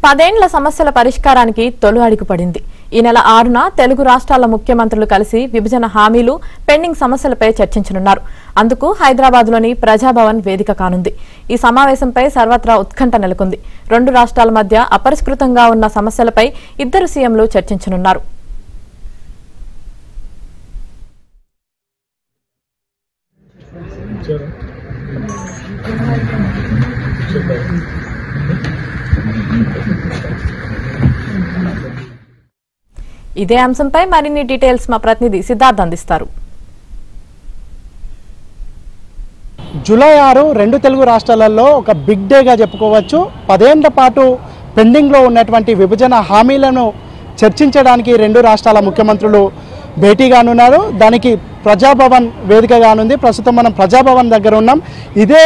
10 సమస్యల పరిష్కారానికి తొలి అడుగు పడింది. ఈ నెల 6న తెలుగు రాష్ట్రాల ముఖ్యమంత్రులు కలిసి విభజన హామీలు, పెండింగ్ సమస్యలపై చర్చించనున్నారు. అందుకు హైదరాబాద్లోని ప్రజాభవన్ వేదిక కానుంది. ఈ సమావేశంపై సర్వత్రా ఉత్కంఠ నెలకొంది. రెండు రాష్ట్రాల మధ్య అపరిష్కృతంగా ఉన్న సమస్యలపై ఇద్దరు సీఎంలు చర్చించనున్నారు. ఇదే అంశంపై మరిన్ని డీటెయిల్స్ మా ప్రతినిధి సిద్ధార్థ్ అందిస్తారు. జూలై 6 రెండు తెలుగు రాష్ట్రాలలో ఒక బిగ్ డేగా చెప్పుకోవచ్చు. 10 ఏళ్ల పాటు పెండింగ్లో ఉన్నటువంటి విభజన హామీలను చర్చించడానికి రెండు రాష్ట్రాల ముఖ్యమంత్రులు భేటీగానున్నారు. దానికి ప్రజాభవన్ వేదికగానుంది. ప్రస్తుతం మనం ప్రజాభవన్ దగ్గర ఉన్నాం. ఇదే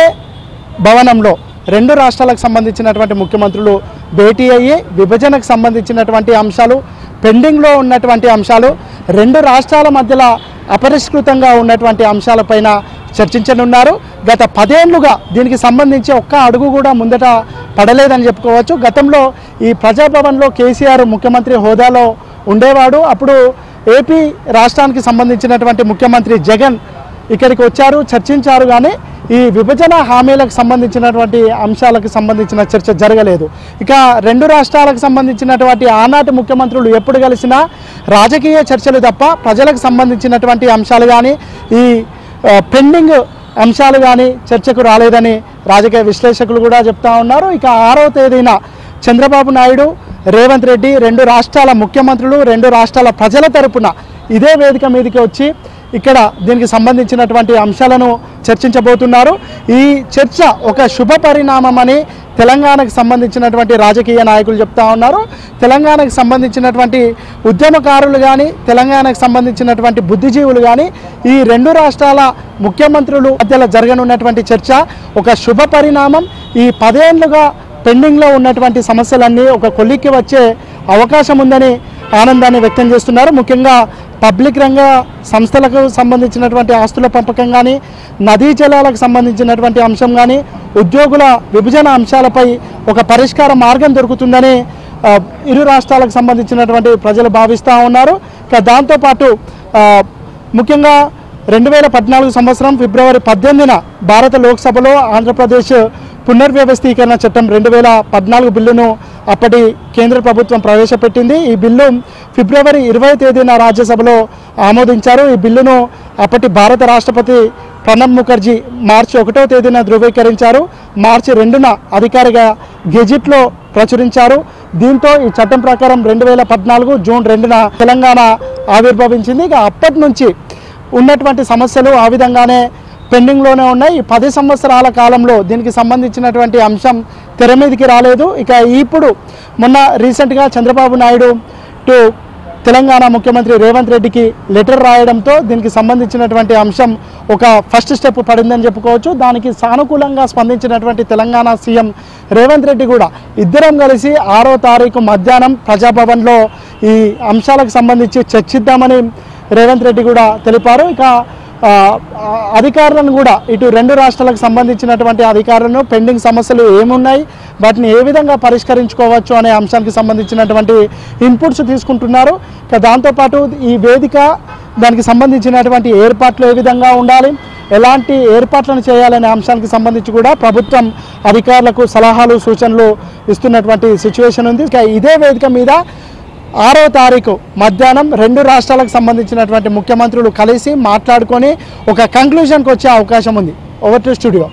భవనంలో రెండు రాష్ట్రాలకు సంబంధించినటువంటి ముఖ్యమంత్రులు భేటీ అయ్యి విభజనకు సంబంధించినటువంటి అంశాలు, పెండింగ్లో ఉన్నటువంటి అంశాలు, రెండు రాష్ట్రాల మధ్యలో అపరిష్కృతంగా ఉన్నటువంటి అంశాలపైన చర్చించనున్నారు. గత 10 ఏళ్లుగా దీనికి సంబంధించి ఒక్క అడుగు కూడా ముందట పడలేదని చెప్పుకోవచ్చు. గతంలో ఈ ప్రజాభవన్లో కేసీఆర్ ముఖ్యమంత్రి హోదాలో ఉండేవాడు. అప్పుడు ఏపీ రాష్ట్రానికి సంబంధించినటువంటి ముఖ్యమంత్రి జగన్ ఇక్కడికి వచ్చారు, చర్చించారు. కానీ ఈ విభజన హామీలకు సంబంధించినటువంటి అంశాలకు సంబంధించిన చర్చ జరగలేదు. ఇక రెండు రాష్ట్రాలకు సంబంధించినటువంటి ఆనాటి ముఖ్యమంత్రులు ఎప్పుడు కలిసినా రాజకీయ చర్చలు తప్ప ప్రజలకు సంబంధించినటువంటి అంశాలు కానీ, ఈ పెండింగ్ అంశాలు కానీ చర్చకు రాలేదని రాజకీయ విశ్లేషకులు కూడా చెప్తా ఉన్నారు. ఇక 6వ తేదీన చంద్రబాబు నాయుడు, రేవంత్ రెడ్డి రెండు రాష్ట్రాల ముఖ్యమంత్రులు రెండు రాష్ట్రాల ప్రజల తరపున ఇదే వేదిక మీదకి వచ్చి ఇక్కడ దీనికి సంబంధించినటువంటి అంశాలను చర్చించబోతున్నారు. ఈ చర్చ ఒక శుభ పరిణామమని తెలంగాణకు సంబంధించినటువంటి రాజకీయ నాయకులు చెప్తా ఉన్నారు. తెలంగాణకు సంబంధించినటువంటి ఉద్యమకారులు కానీ, తెలంగాణకు సంబంధించినటువంటి బుద్ధిజీవులు కానీ ఈ రెండు రాష్ట్రాల ముఖ్యమంత్రులు మధ్యలో జరగనున్నటువంటి చర్చ ఒక శుభ పరిణామం. ఈ 10 ఏళ్లుగా పెండింగ్లో ఉన్నటువంటి సమస్యలన్నీ ఒక కొలిక్కి వచ్చే అవకాశం ఉందని ఆనందాన్ని వ్యక్తం చేస్తున్నారు. ముఖ్యంగా పబ్లిక్ రంగ సంస్థలకు సంబంధించినటువంటి ఆస్తుల పంపకం కానీ, నదీ జలాలకు సంబంధించినటువంటి అంశం కానీ, ఉద్యోగుల విభజన అంశాలపై ఒక పరిష్కార మార్గం దొరుకుతుందని ఇరు రాష్ట్రాలకు సంబంధించినటువంటి ప్రజలు భావిస్తూ ఉన్నారు. దాంతోపాటు ముఖ్యంగా 2014 సంవత్సరం ఫిబ్రవరి 18న భారత లోక్సభలో ఆంధ్రప్రదేశ్ పునర్వ్యవస్థీకరణ చట్టం 2014 బిల్లును అప్పటి కేంద్ర ప్రభుత్వం ప్రవేశపెట్టింది. ఈ బిల్లు ఫిబ్రవరి 20వ తేదీన రాజ్యసభలో ఆమోదించారు. ఈ బిల్లును అప్పటి భారత రాష్ట్రపతి ప్రణబ్ ముఖర్జీ మార్చి 1వ తేదీన ధృవీకరించారు. మార్చి 2న అధికారిక గెజిట్లో ప్రచురించారు. దీంతో ఈ చట్టం ప్రకారం 2014 జూన్ 2న తెలంగాణ ఆవిర్భవించింది. ఇక అప్పటి నుంచి ఉన్నటువంటి సమస్యలు ఆ విధంగానే పెండింగ్లోనే ఉన్నాయి. ఈ 10 సంవత్సరాల కాలంలో దీనికి సంబంధించినటువంటి అంశం తెర మీదకి రాలేదు. ఇక ఇప్పుడు మొన్న రీసెంట్గా చంద్రబాబు నాయుడు టు తెలంగాణ ముఖ్యమంత్రి రేవంత్ రెడ్డికి లెటర్ రాయడంతో దీనికి సంబంధించినటువంటి అంశం ఒక ఫస్ట్ స్టెప్ పడిందని చెప్పుకోవచ్చు. దానికి సానుకూలంగా స్పందించినటువంటి తెలంగాణ సీఎం రేవంత్ రెడ్డి కూడా ఇద్దరం కలిసి 6వ తారీఖు మధ్యాహ్నం ప్రజాభవన్లో ఈ అంశాలకు సంబంధించి చర్చిద్దామని రేవంత్ రెడ్డి కూడా తెలిపారు. ఇక అధికారులను కూడా ఇటు రెండు రాష్ట్రాలకు సంబంధించినటువంటి అధికారులను పెండింగ్ సమస్యలు ఏమున్నాయి, వాటిని ఏ విధంగా పరిష్కరించుకోవచ్చు అనే అంశానికి సంబంధించినటువంటి ఇన్పుట్స్ తీసుకుంటున్నారు. దాంతోపాటు ఈ వేదిక దానికి సంబంధించినటువంటి ఏర్పాట్లు ఏ విధంగా ఉండాలి, ఎలాంటి ఏర్పాట్లను చేయాలనే అంశానికి సంబంధించి కూడా ప్రభుత్వం అధికారులకు సలహాలు సూచనలు ఇస్తున్నటువంటి సిచ్యువేషన్ ఉంది. ఇదే వేదిక మీద 6వ తారీఖు మధ్యాహ్నం రెండు రాష్ట్రాలకు సంబంధించినటువంటి ముఖ్యమంత్రులు కలిసి మాట్లాడుకొని ఒక కంక్లూజన్కి వచ్చే అవకాశం ఉంది. Over to studio.